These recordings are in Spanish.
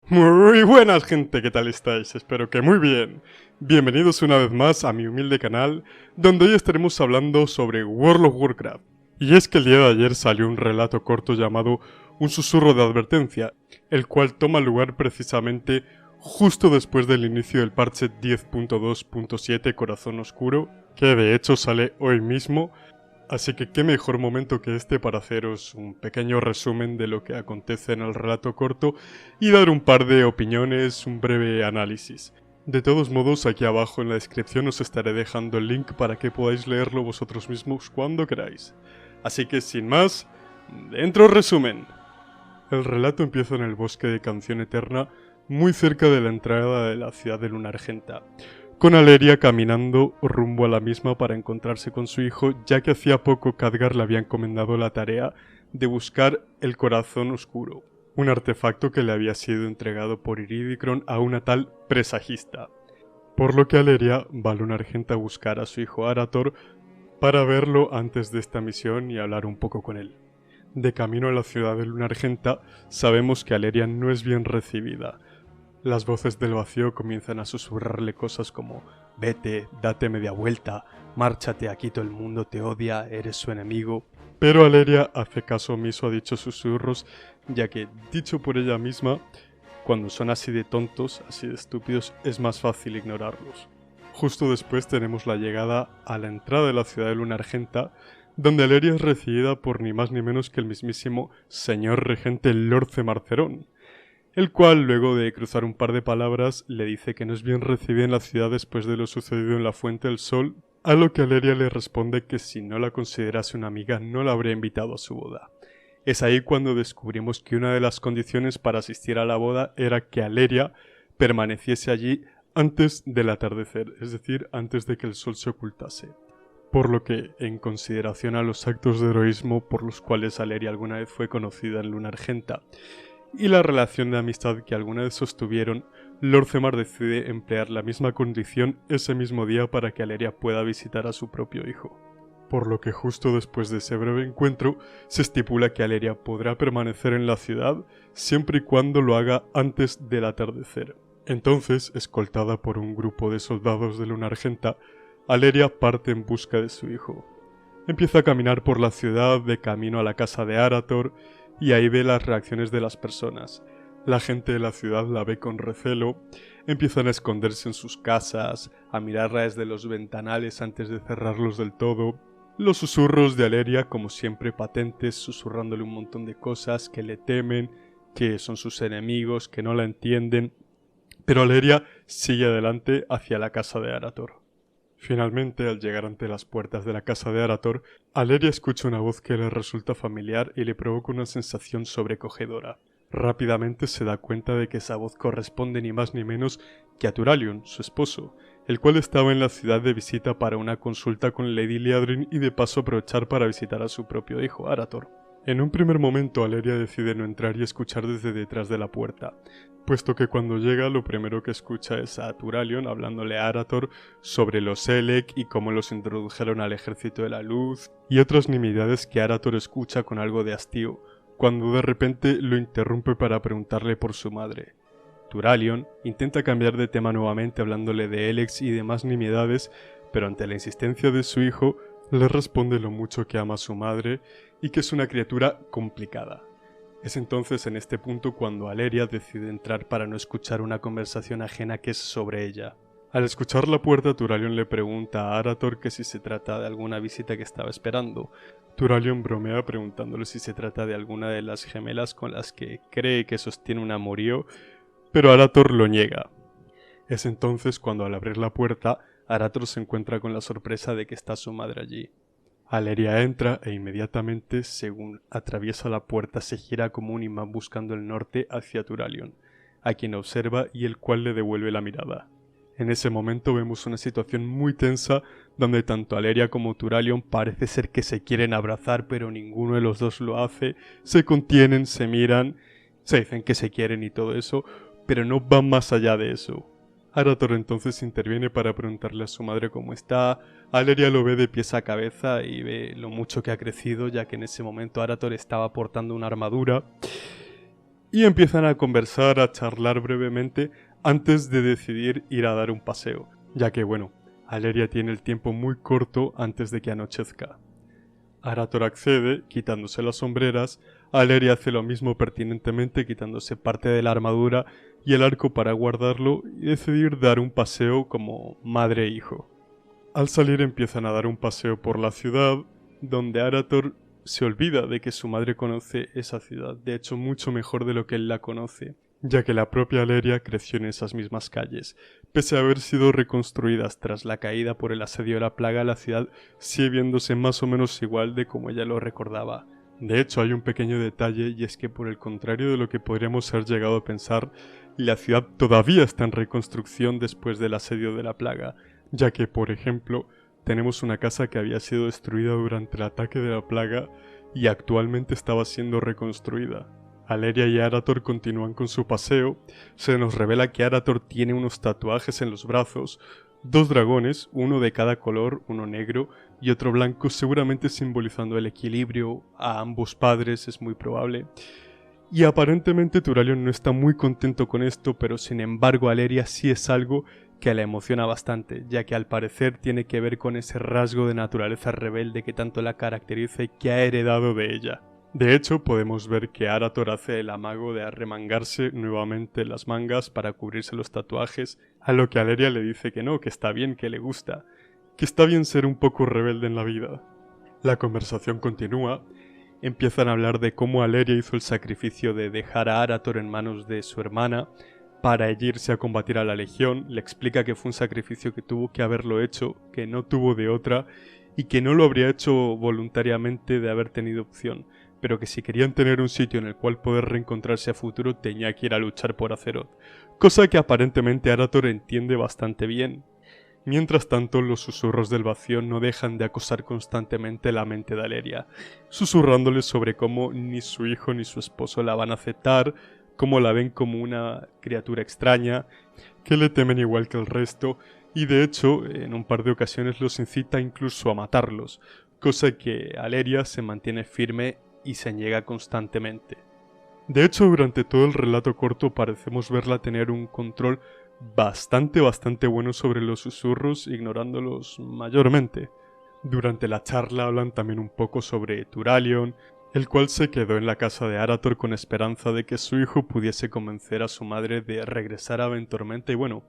Muy buenas gente, ¿qué tal estáis? Espero que muy bien. Bienvenidos una vez más a mi humilde canal, donde hoy estaremos hablando sobre World of Warcraft. Y es que el día de ayer salió un relato corto llamado Un susurro de advertencia, el cual toma lugar precisamente justo después del inicio del parche 10.2.7 Corazón Oscuro, que de hecho sale hoy mismo. Así que qué mejor momento que este para haceros un pequeño resumen de lo que acontece en el relato corto y dar un par de opiniones, un breve análisis. De todos modos, aquí abajo en la descripción os estaré dejando el link para que podáis leerlo vosotros mismos cuando queráis. Así que sin más, dentro resumen. El relato empieza en el bosque de Canción Eterna, muy cerca de la entrada de la ciudad de Luna Argenta, con Alleria caminando rumbo a la misma para encontrarse con su hijo, ya que hacía poco Khadgar le había encomendado la tarea de buscar el Corazón Oscuro, un artefacto que le había sido entregado por Iridicron a una tal presagista. Por lo que Alleria va a Luna Argenta a buscar a su hijo Arator para verlo antes de esta misión y hablar un poco con él. De camino a la ciudad de Luna Argenta, sabemos que Alleria no es bien recibida. Las voces del vacío comienzan a susurrarle cosas como vete, date media vuelta, márchate, aquí todo el mundo te odia, eres su enemigo. Pero Alleria hace caso omiso a dichos susurros, ya que, dicho por ella misma, cuando son así de tontos, así de estúpidos, es más fácil ignorarlos. Justo después tenemos la llegada a la entrada de la ciudad de Luna Argenta, donde Alleria es recibida por ni más ni menos que el mismísimo señor regente Lord Zemarcerón, el cual, luego de cruzar un par de palabras, le dice que no es bien recibida en la ciudad después de lo sucedido en la Fuente del Sol, a lo que Alleria le responde que si no la considerase una amiga no la habría invitado a su boda. Es ahí cuando descubrimos que una de las condiciones para asistir a la boda era que Alleria permaneciese allí antes del atardecer, es decir, antes de que el sol se ocultase. Por lo que, en consideración a los actos de heroísmo por los cuales Alleria alguna vez fue conocida en Luna Argenta, y la relación de amistad que alguna vez sostuvieron, Lord Zemar decide emplear la misma condición ese mismo día para que Alleria pueda visitar a su propio hijo. Por lo que justo después de ese breve encuentro, se estipula que Alleria podrá permanecer en la ciudad siempre y cuando lo haga antes del atardecer. Entonces, escoltada por un grupo de soldados de Luna Argenta, Alleria parte en busca de su hijo. Empieza a caminar por la ciudad de camino a la casa de Arator, y ahí ve las reacciones de las personas. La gente de la ciudad la ve con recelo, empiezan a esconderse en sus casas, a mirarla desde los ventanales antes de cerrarlos del todo. Los susurros de Alleria, como siempre patentes, susurrándole un montón de cosas, que le temen, que son sus enemigos, que no la entienden. Pero Alleria sigue adelante hacia la casa de Arator. Finalmente, al llegar ante las puertas de la casa de Arator, Alleria escucha una voz que le resulta familiar y le provoca una sensación sobrecogedora. Rápidamente se da cuenta de que esa voz corresponde ni más ni menos que a Turalion, su esposo, el cual estaba en la ciudad de visita para una consulta con Lady Liadrin y de paso aprovechar para visitar a su propio hijo, Arator. En un primer momento Alleria decide no entrar y escuchar desde detrás de la puerta, puesto que cuando llega lo primero que escucha es a Turalion hablándole a Arator sobre los Elec y cómo los introdujeron al ejército de la luz, y otras nimiedades que Arator escucha con algo de hastío, cuando de repente lo interrumpe para preguntarle por su madre. Turalion intenta cambiar de tema nuevamente hablándole de Elex y demás nimiedades, pero ante la insistencia de su hijo, le responde lo mucho que ama a su madre y que es una criatura complicada. Es entonces en este punto cuando Alleria decide entrar para no escuchar una conversación ajena que es sobre ella. Al escuchar la puerta, Turalion le pregunta a Arator que si se trata de alguna visita que estaba esperando. Turalion bromea preguntándole si se trata de alguna de las gemelas con las que cree que sostiene un amorío, pero Arator lo niega. Es entonces cuando al abrir la puerta, Arator se encuentra con la sorpresa de que está su madre allí. Alleria entra e inmediatamente, según atraviesa la puerta, se gira como un imán buscando el norte hacia Turalion, a quien observa y el cual le devuelve la mirada. En ese momento vemos una situación muy tensa donde tanto Alleria como Turalion parece ser que se quieren abrazar, pero ninguno de los dos lo hace, se contienen, se miran, se dicen que se quieren y todo eso, pero no van más allá de eso. Arator entonces interviene para preguntarle a su madre cómo está. Alleria lo ve de pies a cabeza y ve lo mucho que ha crecido, ya que en ese momento Arator estaba portando una armadura. y empiezan a conversar, a charlar brevemente antes de decidir ir a dar un paseo, ya que bueno, Aleria tiene el tiempo muy corto antes de que anochezca. Arator accede, quitándose las sombreras, Aleria hace lo mismo pertinentemente quitándose parte de la armadura y el arco para guardarlo y decidir dar un paseo como madre e hijo. Al salir empiezan a dar un paseo por la ciudad, donde Arator se olvida de que su madre conoce esa ciudad, de hecho mucho mejor de lo que él la conoce, ya que la propia Aleria creció en esas mismas calles. Pese a haber sido reconstruidas tras la caída por el asedio de la plaga, la ciudad sigue viéndose más o menos igual de como ella lo recordaba. De hecho, hay un pequeño detalle y es que por el contrario de lo que podríamos haber llegado a pensar, la ciudad todavía está en reconstrucción después del asedio de la plaga, ya que, por ejemplo, tenemos una casa que había sido destruida durante el ataque de la plaga y actualmente estaba siendo reconstruida. Aleria y Arator continúan con su paseo. Se nos revela que Arator tiene unos tatuajes en los brazos, 2 dragones, uno de cada color, uno negro y otro blanco, seguramente simbolizando el equilibrio a ambos padres, es muy probable. Y aparentemente Turalyon no está muy contento con esto, pero sin embargo Aleria sí es algo que la emociona bastante, ya que al parecer tiene que ver con ese rasgo de naturaleza rebelde que tanto la caracteriza y que ha heredado de ella. De hecho, podemos ver que Arator hace el amago de arremangarse nuevamente las mangas para cubrirse los tatuajes, a lo que Aleria le dice que no, que está bien, que le gusta, que está bien ser un poco rebelde en la vida. La conversación continúa, empiezan a hablar de cómo Aleria hizo el sacrificio de dejar a Arator en manos de su hermana para irse a combatir a la Legión, le explica que fue un sacrificio que tuvo que haberlo hecho, que no tuvo de otra, y que no lo habría hecho voluntariamente de haber tenido opción, pero que si querían tener un sitio en el cual poder reencontrarse a futuro tenía que ir a luchar por Azeroth, cosa que aparentemente Arator entiende bastante bien. Mientras tanto, los susurros del vacío no dejan de acosar constantemente la mente de Aleria, susurrándole sobre cómo ni su hijo ni su esposo la van a aceptar, cómo la ven como una criatura extraña, que le temen igual que el resto, y de hecho, en un par de ocasiones los incita incluso a matarlos, cosa que Aleria se mantiene firme y se niega constantemente. De hecho, durante todo el relato corto parecemos verla tener un control bastante bueno sobre los susurros, ignorándolos mayormente. Durante la charla hablan también un poco sobre Turalyon, el cual se quedó en la casa de Arator con esperanza de que su hijo pudiese convencer a su madre de regresar a Ventormenta y bueno,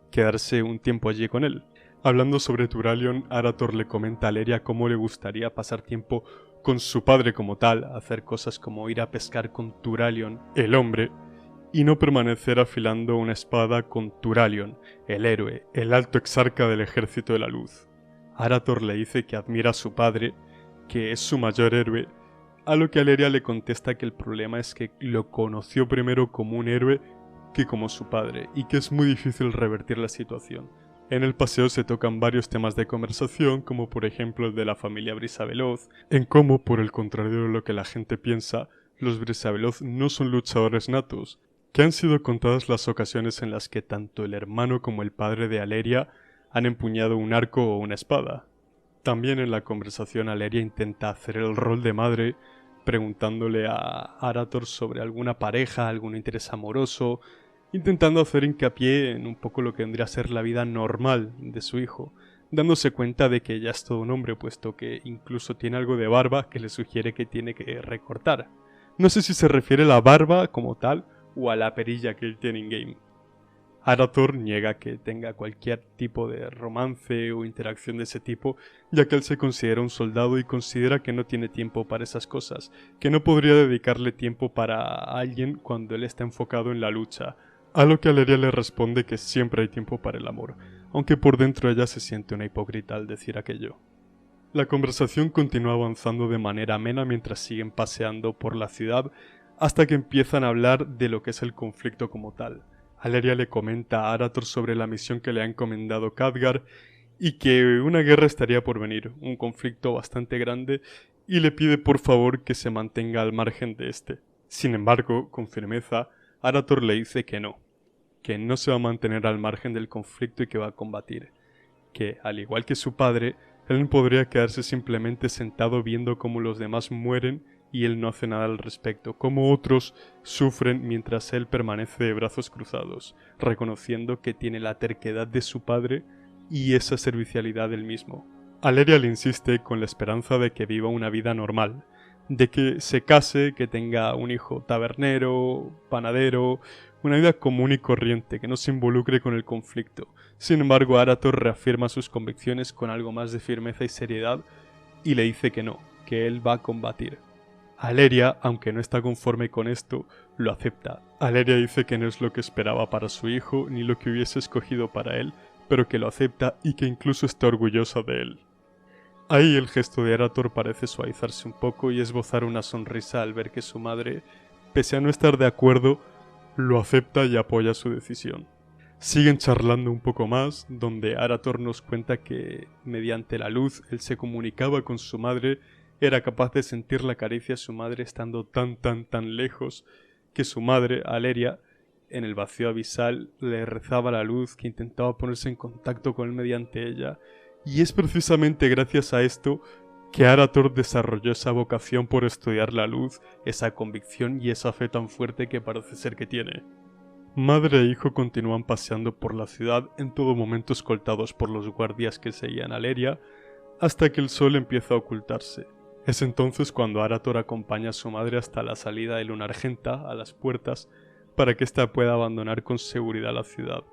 quedarse un tiempo allí con él. Hablando sobre Turalyon, Arator le comenta a Aleria cómo le gustaría pasar tiempo con su padre como tal, hacer cosas como ir a pescar con Turalyon, el hombre, y no permanecer afilando una espada con Turalyon, el héroe, el alto exarca del ejército de la luz. Arator le dice que admira a su padre, que es su mayor héroe, a lo que Aleria le contesta que el problema es que lo conoció primero como un héroe que como su padre, y que es muy difícil revertir la situación. En el paseo se tocan varios temas de conversación, como por ejemplo el de la familia Brisaveloz, en cómo, por el contrario de lo que la gente piensa, los Brisaveloz no son luchadores natos, que han sido contadas las ocasiones en las que tanto el hermano como el padre de Aleria han empuñado un arco o una espada. También en la conversación Aleria intenta hacer el rol de madre, preguntándole a Arator sobre alguna pareja, algún interés amoroso, intentando hacer hincapié en un poco lo que vendría a ser la vida normal de su hijo, dándose cuenta de que ya es todo un hombre, puesto que incluso tiene algo de barba que le sugiere que tiene que recortar. No sé si se refiere a la barba como tal o a la perilla que él tiene in-game. Arator niega que tenga cualquier tipo de romance o interacción de ese tipo, ya que él se considera un soldado y considera que no tiene tiempo para esas cosas, que no podría dedicarle tiempo para alguien cuando él está enfocado en la lucha, a lo que Aleria le responde que siempre hay tiempo para el amor, aunque por dentro ella se siente una hipócrita al decir aquello. La conversación continúa avanzando de manera amena mientras siguen paseando por la ciudad, hasta que empiezan a hablar de lo que es el conflicto como tal. Aleria le comenta a Arator sobre la misión que le ha encomendado Khadgar y que una guerra estaría por venir, un conflicto bastante grande, y le pide por favor que se mantenga al margen de este. Sin embargo, con firmeza, Arator le dice que no se va a mantener al margen del conflicto y que va a combatir, que, al igual que su padre, él podría quedarse simplemente sentado viendo cómo los demás mueren y él no hace nada al respecto, como otros sufren mientras él permanece de brazos cruzados, reconociendo que tiene la terquedad de su padre y esa servicialidad del mismo. Aleria le insiste con la esperanza de que viva una vida normal, de que se case, que tenga un hijo tabernero, panadero, una vida común y corriente, que no se involucre con el conflicto. Sin embargo, Arator reafirma sus convicciones con algo más de firmeza y seriedad y le dice que no, que él va a combatir. Aleria, aunque no está conforme con esto, lo acepta. Aleria dice que no es lo que esperaba para su hijo ni lo que hubiese escogido para él, pero que lo acepta y que incluso está orgullosa de él. Ahí el gesto de Arator parece suavizarse un poco y esbozar una sonrisa al ver que su madre, pese a no estar de acuerdo, lo acepta y apoya su decisión. Siguen charlando un poco más, donde Arator nos cuenta que, mediante la luz, él se comunicaba con su madre, era capaz de sentir la caricia de su madre estando tan lejos, que su madre, Aleria, en el vacío abisal, le rezaba a la luz, que intentaba ponerse en contacto con él mediante ella, y es precisamente gracias a esto que Arator desarrolló esa vocación por estudiar la luz, esa convicción y esa fe tan fuerte que parece ser que tiene. Madre e hijo continúan paseando por la ciudad, en todo momento escoltados por los guardias que seguían a Aleria, hasta que el sol empieza a ocultarse. Es entonces cuando Arator acompaña a su madre hasta la salida de Lunargenta, a las puertas, para que ésta pueda abandonar con seguridad la ciudad.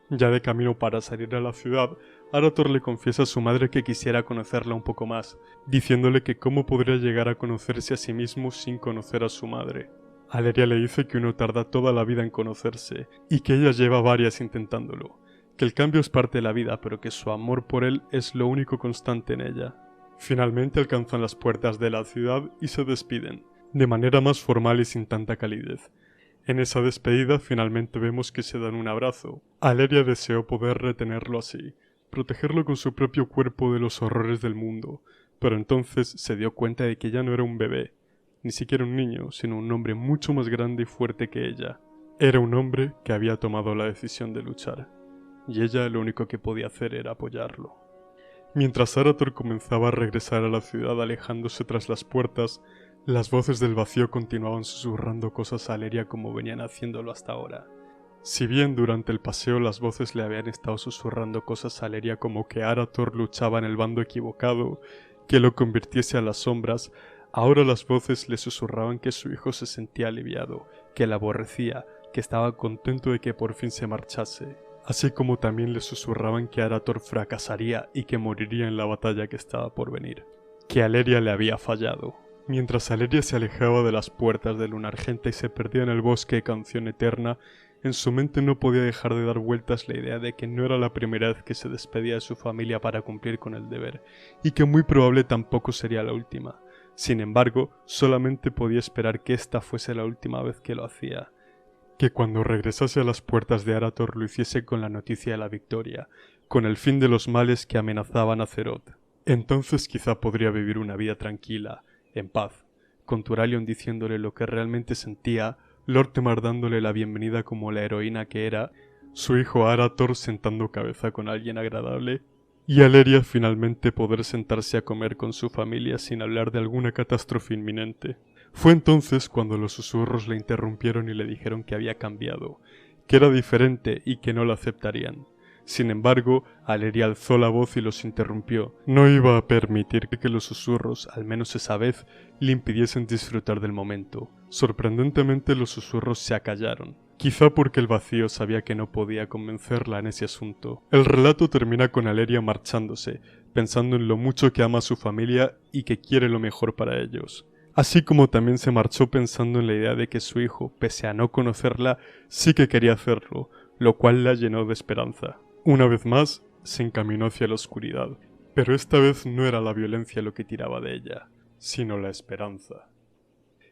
Ya de camino para salir a la ciudad, Arator le confiesa a su madre que quisiera conocerla un poco más, diciéndole que cómo podría llegar a conocerse a sí mismo sin conocer a su madre. Aleria le dice que uno tarda toda la vida en conocerse, y que ella lleva varias intentándolo, que el cambio es parte de la vida, pero que su amor por él es lo único constante en ella. Finalmente alcanzan las puertas de la ciudad y se despiden, de manera más formal y sin tanta calidez. En esa despedida finalmente vemos que se dan un abrazo. Aleria deseó poder retenerlo así, protegerlo con su propio cuerpo de los horrores del mundo, pero entonces se dio cuenta de que ya no era un bebé, ni siquiera un niño, sino un hombre mucho más grande y fuerte que ella. Era un hombre que había tomado la decisión de luchar, y ella lo único que podía hacer era apoyarlo. Mientras Arator comenzaba a regresar a la ciudad alejándose tras las puertas, las voces del vacío continuaban susurrando cosas a Aleria como venían haciéndolo hasta ahora. Si bien durante el paseo las voces le habían estado susurrando cosas a Aleria como que Arator luchaba en el bando equivocado, que lo convirtiese a las sombras, ahora las voces le susurraban que su hijo se sentía aliviado, que la aborrecía, que estaba contento de que por fin se marchase, así como también le susurraban que Arator fracasaría y que moriría en la batalla que estaba por venir, que Aleria le había fallado. Mientras Aleria se alejaba de las puertas de Lunargenta y se perdía en el bosque de Canción Eterna, en su mente no podía dejar de dar vueltas la idea de que no era la primera vez que se despedía de su familia para cumplir con el deber, y que muy probable tampoco sería la última. Sin embargo, solamente podía esperar que esta fuese la última vez que lo hacía, que cuando regresase a las puertas de Arator lo hiciese con la noticia de la victoria, con el fin de los males que amenazaban a Azeroth. Entonces quizá podría vivir una vida tranquila, en paz, con Turalion diciéndole lo que realmente sentía, Lortemar dándole la bienvenida como la heroína que era, su hijo Arator sentando cabeza con alguien agradable, y Aleria finalmente poder sentarse a comer con su familia sin hablar de alguna catástrofe inminente. Fue entonces cuando los susurros le interrumpieron y le dijeron que había cambiado, que era diferente y que no lo aceptarían. Sin embargo, Aleria alzó la voz y los interrumpió. No iba a permitir que los susurros, al menos esa vez, le impidiesen disfrutar del momento. Sorprendentemente los susurros se acallaron. Quizá porque el vacío sabía que no podía convencerla en ese asunto. El relato termina con Aleria marchándose, pensando en lo mucho que ama a su familia y que quiere lo mejor para ellos. Así como también se marchó pensando en la idea de que su hijo, pese a no conocerla, sí que quería hacerlo, lo cual la llenó de esperanza. Una vez más, se encaminó hacia la oscuridad, pero esta vez no era la violencia lo que tiraba de ella, sino la esperanza.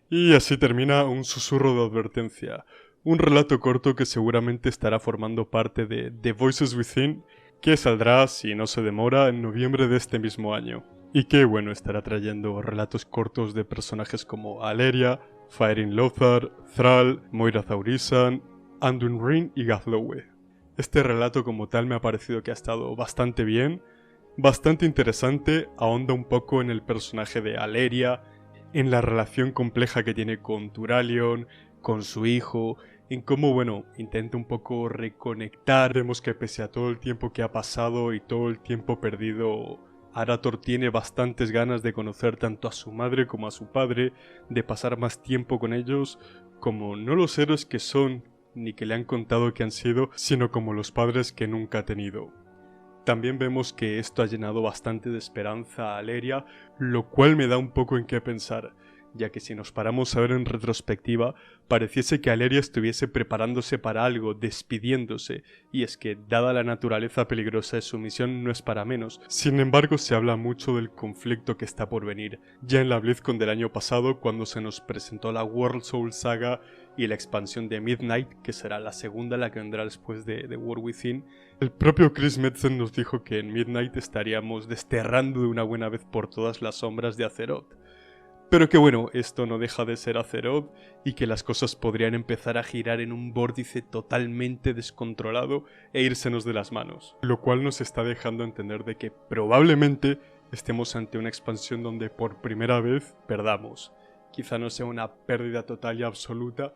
Y así termina un susurro de advertencia, un relato corto que seguramente estará formando parte de The Voices Within, que saldrá, si no se demora, en noviembre de este mismo año. Y que bueno, estará trayendo relatos cortos de personajes como Aleria, Faerin Lothar, Thrall, Moira Thaurissan, Anduin Wrynn y Gazlowe. Este relato como tal me ha parecido que ha estado bastante bien, bastante interesante, ahonda un poco en el personaje de Aleria, en la relación compleja que tiene con Turalyon, con su hijo, en cómo, bueno, intenta un poco reconectar. Vemos que pese a todo el tiempo que ha pasado y todo el tiempo perdido, Arator tiene bastantes ganas de conocer tanto a su madre como a su padre, de pasar más tiempo con ellos, como no los héroes que son, ni que le han contado que han sido, sino como los padres que nunca ha tenido. También vemos que esto ha llenado bastante de esperanza a Alleria, lo cual me da un poco en qué pensar, ya que si nos paramos a ver en retrospectiva, pareciese que Alleria estuviese preparándose para algo, despidiéndose, y es que, dada la naturaleza peligrosa de su misión, no es para menos. Sin embargo, se habla mucho del conflicto que está por venir, ya en la BlizzCon del año pasado, cuando se nos presentó la World Soul Saga y la expansión de Midnight, que será la segunda, la que vendrá después de War Within. El propio Chris Metzen nos dijo que en Midnight estaríamos desterrando de una buena vez por todas las sombras de Azeroth. Pero que bueno, esto no deja de ser Azeroth y que las cosas podrían empezar a girar en un vórtice totalmente descontrolado e írsenos de las manos. Lo cual nos está dejando entender de que probablemente estemos ante una expansión donde por primera vez perdamos. Quizá no sea una pérdida total y absoluta,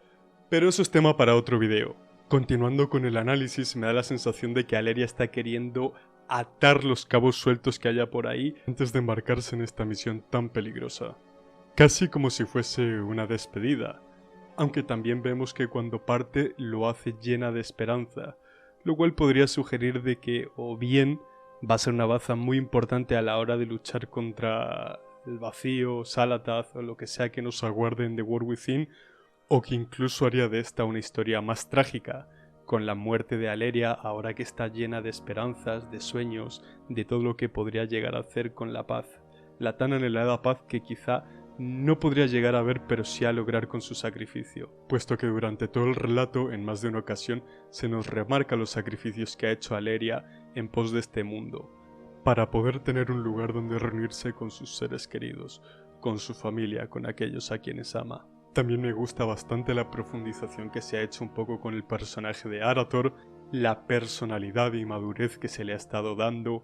pero eso es tema para otro video. Continuando con el análisis, me da la sensación de que Alleria está queriendo atar los cabos sueltos que haya por ahí antes de embarcarse en esta misión tan peligrosa. Casi como si fuese una despedida, aunque también vemos que cuando parte lo hace llena de esperanza, lo cual podría sugerir de que o bien va a ser una baza muy importante a la hora de luchar contra el vacío, Xal'atath o lo que sea que nos aguarde en The War Within, o que incluso haría de esta una historia más trágica, con la muerte de Alleria ahora que está llena de esperanzas, de sueños, de todo lo que podría llegar a hacer con la paz, la tan anhelada paz que quizá no podría llegar a ver pero sí a lograr con su sacrificio, puesto que durante todo el relato, en más de una ocasión, se nos remarca los sacrificios que ha hecho Alleria en pos de este mundo, para poder tener un lugar donde reunirse con sus seres queridos, con su familia, con aquellos a quienes ama. También me gusta bastante la profundización que se ha hecho un poco con el personaje de Arator, la personalidad y madurez que se le ha estado dando,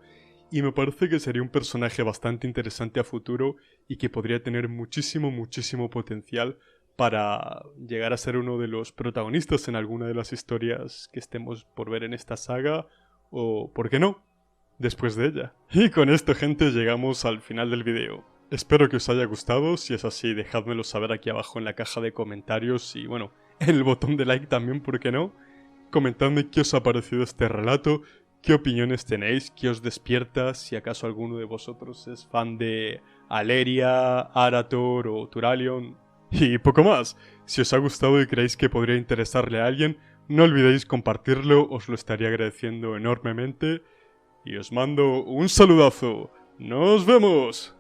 y me parece que sería un personaje bastante interesante a futuro y que podría tener muchísimo potencial para llegar a ser uno de los protagonistas en alguna de las historias que estemos por ver en esta saga, o, ¿por qué no?, después de ella. Y con esto, gente, llegamos al final del video. Espero que os haya gustado, si es así dejádmelo saber aquí abajo en la caja de comentarios y bueno, en el botón de like también, ¿por qué no? Comentadme qué os ha parecido este relato, qué opiniones tenéis, qué os despierta, si acaso alguno de vosotros es fan de Alleria, Arator o Turalyon, y poco más. Si os ha gustado y creéis que podría interesarle a alguien, no olvidéis compartirlo, os lo estaría agradeciendo enormemente, y os mando un saludazo. ¡Nos vemos!